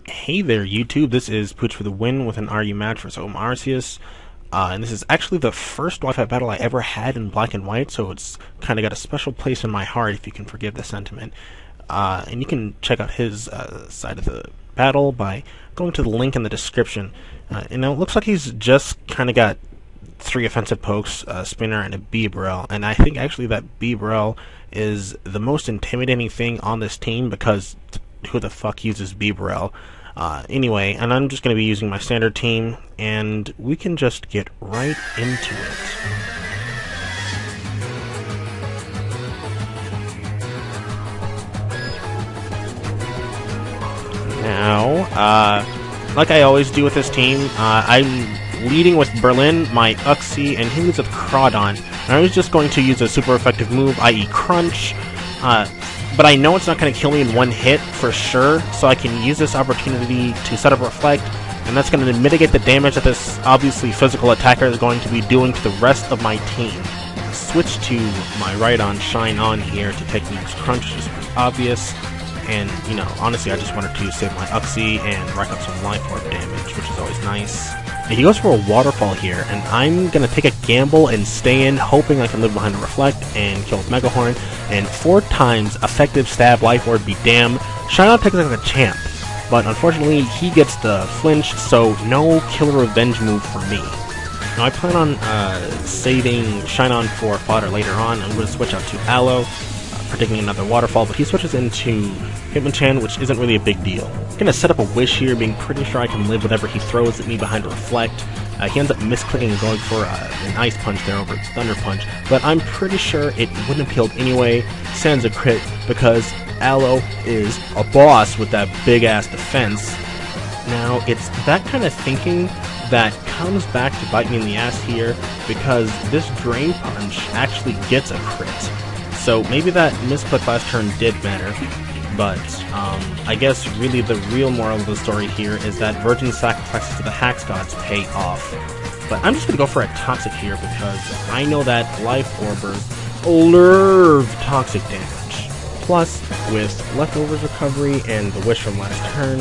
Hey there, YouTube. This is PoochForTheWin with an RU match versus OhMaArceus. And this is actually the first Wi-Fi battle I ever had in black and white, so it's kind of got a special place in my heart, if you can forgive the sentiment. And you can check out his side of the battle by going to the link in the description. And it looks like he's just kind of got 3 offensive pokes, a spinner, and a B-Brel. And I think actually that B-Brel is the most intimidating thing on this team, because who the fuck uses B-Brel? Anyway, and I'm just going to be using my standard team, and we can just get right into it. Now, like I always do with this team, I'm leading with Berlin, my Uxie, and he leads with Crawdon. And I was just going to use a super effective move, i.e. Crunch, but I know it's not going to kill me in one hit for sure, so I can use this opportunity to set up Reflect, and that's going to mitigate the damage that this obviously physical attacker is going to be doing to the rest of my team. Switch to my Rhydon Shine On here to take these Crunch, just obvious, and, you know, honestly I just wanted to save my Uxie and rack up some Life Orb damage, which is always nice. And he goes for a Waterfall here, and I'm going to take a gamble and stay in, hoping I can live behind a Reflect and kill with Mega Horn, and 4 times effective stab, Life Orb be damned. Shine On takes like a champ, but unfortunately he gets the flinch, so no killer revenge move for me. Now I plan on saving Shine On for fodder later on. I'm going to switch out to Aloe, predicting another Waterfall, but he switches into Hitmonchan, which isn't really a big deal. I'm going to set up a Wish here, being pretty sure I can live whatever he throws at me behind a Reflect. He ends up misclicking and going for an Ice Punch there over its Thunder Punch, but I'm pretty sure it wouldn't have healed anyway. Sans a crit, because Aloe is a boss with that big-ass defense. Now, it's that kind of thinking that comes back to bite me in the ass here, because this Drain Punch actually gets a crit. So maybe that misclick last turn did matter, but I guess really the real moral of the story here is that virgin sacrifices to the Hax Gods pay off. But I'm just going to go for a Toxic here, because I know that Life Orbers love toxic damage. Plus, with Leftovers Recovery and the Wish from last turn,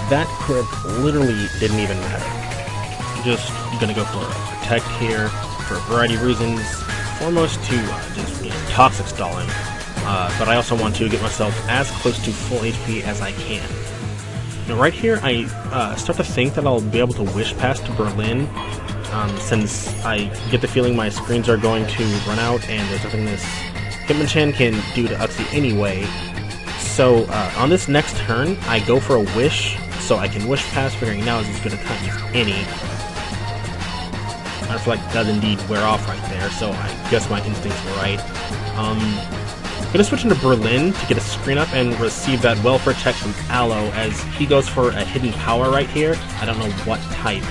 that crit literally didn't even matter. Just going to go for a Protect here for a variety of reasons. Foremost to just toxic stalling, but I also want to get myself as close to full HP as I can. Now right here I start to think that I'll be able to Wish Pass to Berlin, since I get the feeling my screens are going to run out and there's nothing this Hitmonchan can do to Uxie anyway. So on this next turn I go for a Wish, so I can Wish Pass, figuring now is as good a time as any. Reflect does indeed wear off right there, so I guess my instincts were right. I'm gonna switch into Berlin to get a screen up and receive that welfare check from Aloe, as he goes for a hidden power right here. I don't know what type.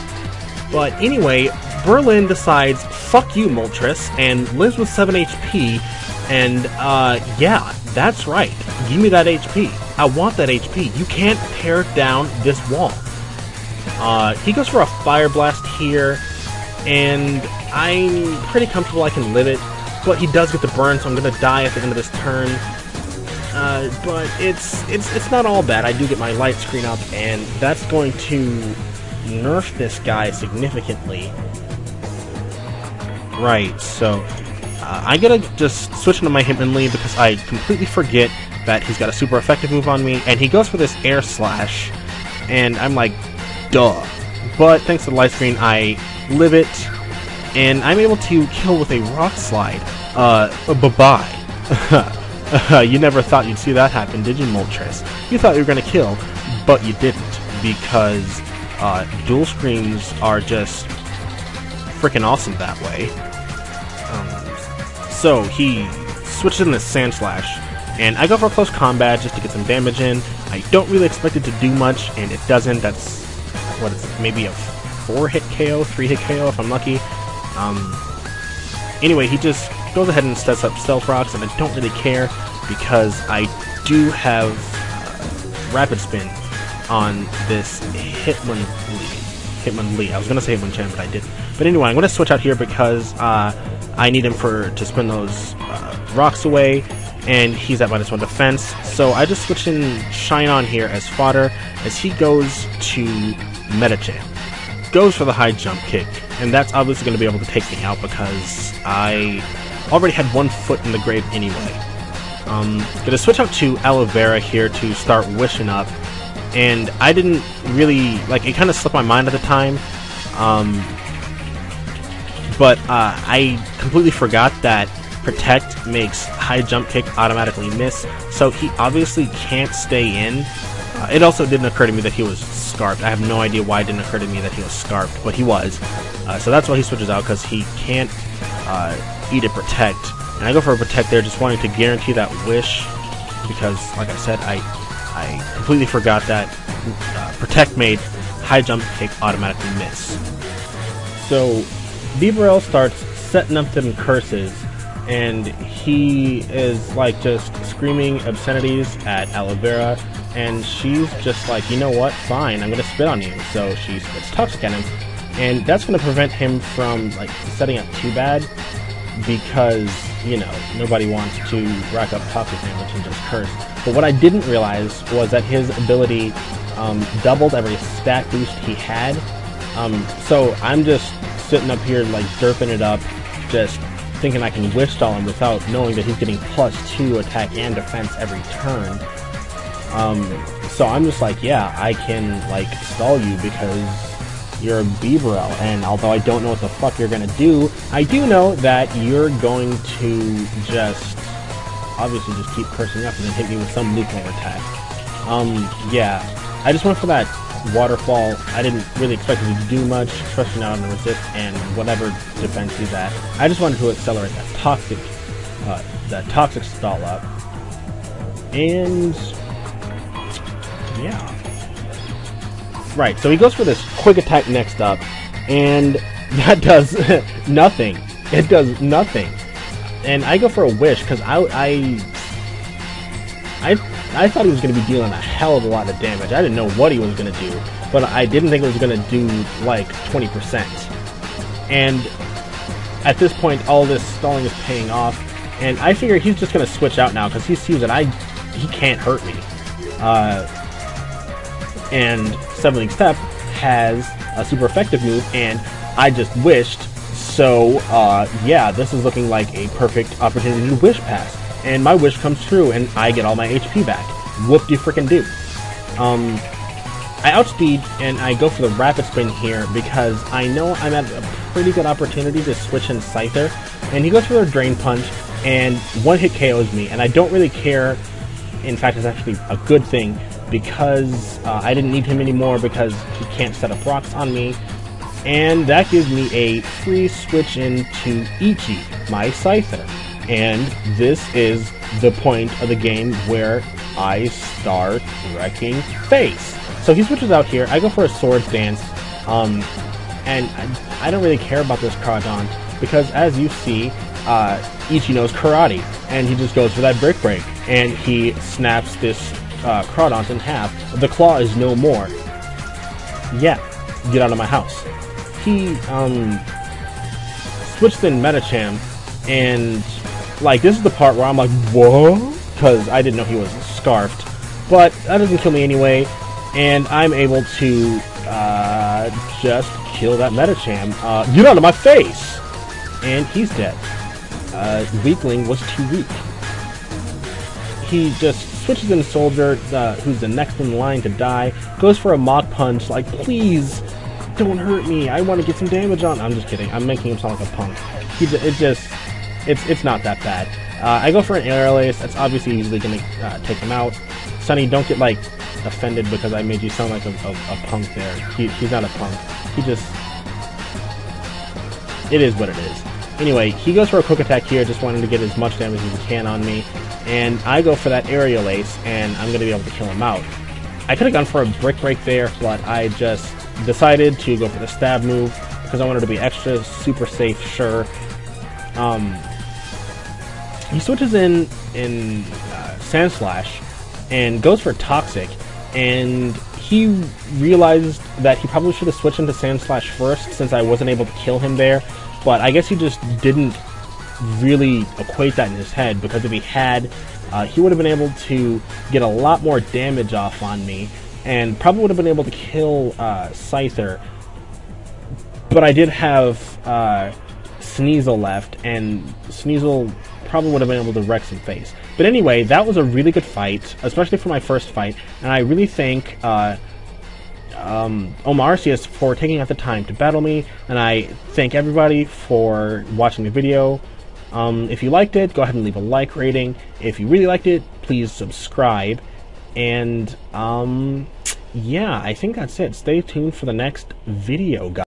But anyway, Berlin decides, fuck you, Moltres, and lives with 7 HP, and yeah, that's right. Give me that HP. I want that HP. You can't tear down this wall. He goes for a Fire Blast here, and I'm pretty comfortable I can live it, but he does get the burn, so I'm gonna die at the end of this turn. But it's not all bad. I do get my light screen up, and that's going to nerf this guy significantly. Right, so I gotta just switch into my Hitmonlee, because I completely forget that he's got a super effective move on me, and he goes for this Air Slash, and I'm like, duh. But thanks to the light screen, I live it, and I'm able to kill with a Rock Slide. Bye-bye. You never thought you'd see that happen, did you, Moltres? You thought you were gonna kill, but you didn't, because dual screens are just freaking awesome that way. So he switches in this Sand Slash, and I go for close combat just to get some damage in. I don't really expect it to do much, and it doesn't. That's, what is it, maybe a 4-hit KO, 3-hit KO if I'm lucky. Anyway, he just goes ahead and sets up Stealth Rocks, and I don't really care, because I do have Rapid Spin on this Hitmonlee. I was going to say Hitmonchan, but I didn't. But anyway, I'm going to switch out here because I need him to spin those rocks away, and he's at -1 defense, so I just switch in Shine On here as fodder as he goes to Medicham. Goes for the high jump kick, and that's obviously going to be able to take me out because I already had 1 foot in the grave anyway. Gonna switch out to Aloe Vera here to start wishing up, and I didn't really, like, it kind of slipped my mind at the time, but I completely forgot that Protect makes high jump kick automatically miss, so he obviously can't stay in. It also didn't occur to me that he was scarfed. I have no idea why it didn't occur to me that he was scarfed, but he was. So that's why he switches out, because he can't eat a Protect. And I go for a Protect there, just wanting to guarantee that wish, because, like I said, I completely forgot that Protect made high jump kick automatically miss. So Beaverell starts setting up them curses, and he is like just screaming obscenities at Aloe Vera, and she's just like, you know what, fine, I'm gonna spit on you. So she spits toxic at him, and that's gonna prevent him from like setting up too bad, because, you know, nobody wants to rack up toxic damage and just curse. But what I didn't realize was that his ability doubled every stat boost he had. So I'm just sitting up here like derping it up, just thinking I can wish stall him without knowing that he's getting +2 attack and defense every turn. So I'm just like, yeah, I can like stall you because you're a Beaverell, and although I don't know what the fuck you're gonna do, I do know that you're going to just obviously just keep cursing up and then hit me with some lukewarm attack. Yeah, I just went for that waterfall. I didn't really expect it to do much, especially not on the resist and whatever defense he's at. I just wanted to accelerate that toxic stall up, and yeah. Right, so he goes for this quick attack next up, and that does nothing. It does nothing. And I go for a wish, because I thought he was going to be dealing a hell of a lot of damage. I didn't know what he was going to do, but I didn't think it was going to do like 20%. And at this point, all this stalling is paying off, and I figure he's just going to switch out now, because he sees that he can't hurt me. And 7th Step has a super effective move, and I just wished, so yeah, this is looking like a perfect opportunity to wish pass, and my wish comes true, and I get all my HP back. Whoop-de-frickin-do. I outspeed, and I go for the rapid spin here, because I know I'm at a pretty good opportunity to switch in Scyther, and he goes for a Drain Punch, and 1-hit KOs me, and I don't really care. In fact, it's actually a good thing, because I didn't need him anymore because he can't set up rocks on me, and that gives me a free switch into Ichi, my Scyther, and this is the point of the game where I start wrecking face. So he switches out here, I go for a Swords Dance, and I don't really care about this Crawdon, because as you see, Ichi knows karate, and he just goes for that Brick Break, and he snaps this Crawdon in half. The claw is no more. Yeah, get out of my house. He switched in Medicham, and like this is the part where I'm like, whoa, because I didn't know he was scarfed, but that doesn't kill me anyway, and I'm able to just kill that Medicham. Get out of my face! And he's dead. Weakling was too weak. He just switches in Soldier, who's the next in line to die, goes for a Mach Punch, like, please, don't hurt me, I want to get some damage on. I'm just kidding, I'm making him sound like a punk. It's not that bad. I go for an Aerial Ace, that's obviously easily going to take him out. Sonny, don't get, like, offended because I made you sound like a punk there. He's not a punk. He just... It is what it is. Anyway, he goes for a quick attack here, just wanting to get as much damage as he can on me. And I go for that Aerial Ace, and I'm going to be able to kill him out. I could have gone for a Brick Break there, but I just decided to go for the stab move, because I wanted to be extra super safe, sure. He switches in Sand Slash, and goes for Toxic, and he realized that he probably should have switched into Sand Slash first, since I wasn't able to kill him there, but I guess he just didn't really equate that in his head, because if he had, he would have been able to get a lot more damage off on me, and probably would have been able to kill Scyther. But I did have Sneasel left, and Sneasel probably would have been able to wreck some face. But anyway, that was a really good fight, especially for my first fight, and I really thank OhMaArceus for taking out the time to battle me, and I thank everybody for watching the video. If you liked it, go ahead and leave a like rating. If you really liked it, please subscribe. And yeah, I think that's it. Stay tuned for the next video, guys.